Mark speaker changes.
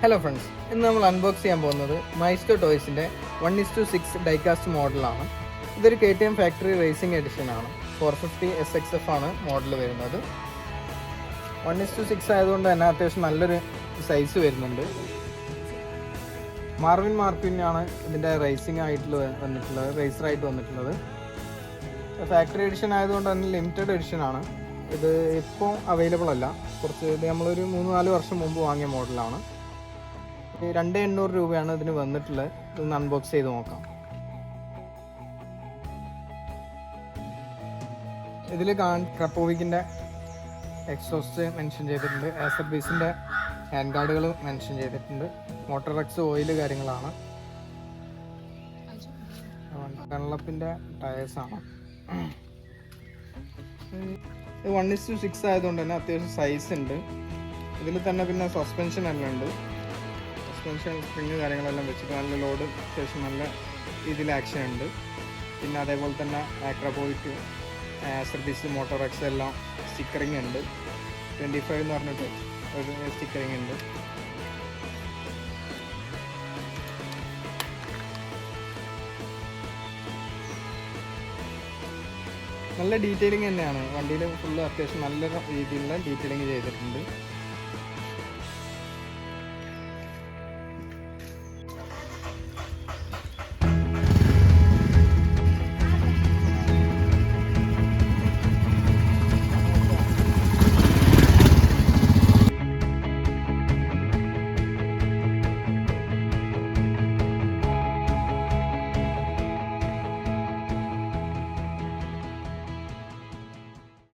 Speaker 1: Hello friends, ഇന്ന് നമ്മൾ unbox ചെയ്യാൻ പോകുന്നത് മൈസ്റ്റോ ടോയ്സിൻ്റെ 1:6 ഡൈകാസ്റ്റ് മോഡലാണ്. ഇതൊരു KTM ഫാക്ടറി റേസിംഗ് എഡിഷനാണ്. 450 SXF ആണ് മോഡൽ വരുന്നത്. 1:6 ആയതുകൊണ്ട് തന്നെ അത്യാവശ്യം നല്ലൊരു സൈസ് വരുന്നുണ്ട്. മാർവിൻ മാർക്വിനാണ് ഇതിൻ്റെ റേസിംഗ് ആയിട്ട് വന്നിട്ടുള്ളത്, റേസറായിട്ട് വന്നിട്ടുള്ളത്. ഫാക്ടറി എഡിഷൻ ആയതുകൊണ്ട് തന്നെ ലിമിറ്റഡ് എഡിഷനാണ്. ഇത് ഇപ്പോൾ അവൈലബിൾ അല്ല. ഇത് നമ്മളൊരു 3-4 വർഷം മുമ്പ് വാങ്ങിയ മോഡലാണ്. 2,800 രൂപയാണ് ഇതിന് വന്നിട്ടുള്ളത്. ഇതൊന്ന് അൺബോക്സ് ചെയ്ത് നോക്കാം. ഇതിൽ ക്രപ്പോവിക്കിൻ്റെ എക്സോസ്റ്റ് മെൻഷൻ ചെയ്തിട്ടുണ്ട്. ആസർ ബീസിൻ്റെ ഹാൻഡ് ഗാർഡുകൾ മെൻഷൻ ചെയ്തിട്ടുണ്ട്. മോട്ടോറക്സ് ഓയിൽ കാര്യങ്ങളാണ്. ഡൺലപ്പിൻ്റെ ടയേഴ്സാണ്. ഇത് 1:6 ആയതുകൊണ്ട് തന്നെ അത്യാവശ്യം സൈസ് ഉണ്ട്. ഇതിൽ തന്നെ പിന്നെ സസ്പെൻഷൻ എല്ലാം ഉണ്ട്. സസ്പെൻഷൻ സ്പ്രിങ് കാര്യങ്ങളെല്ലാം വെച്ചിട്ട് നല്ല ലോഡ് അത്യാവശ്യം നല്ല രീതിയിൽ ആക്ഷൻ ഉണ്ട്. പിന്നെ അതേപോലെ തന്നെ ആക്രപോയിറ്റ്, സർവീസ്, മോട്ടോറക്സ് എല്ലാം സ്റ്റിക്കറിങ് ഉണ്ട്. 25 എന്ന് പറഞ്ഞിട്ട് ഒരു സ്റ്റിക്കറിങ് ഉണ്ട്. നല്ല ഡീറ്റെയിലിംഗ് തന്നെയാണ്. വണ്ടിയിൽ ഫുള്ള് അത്യാവശ്യം നല്ല രീതിയിലുള്ള ഡീറ്റെയിലിംഗ് ചെയ്തിട്ടുണ്ട്.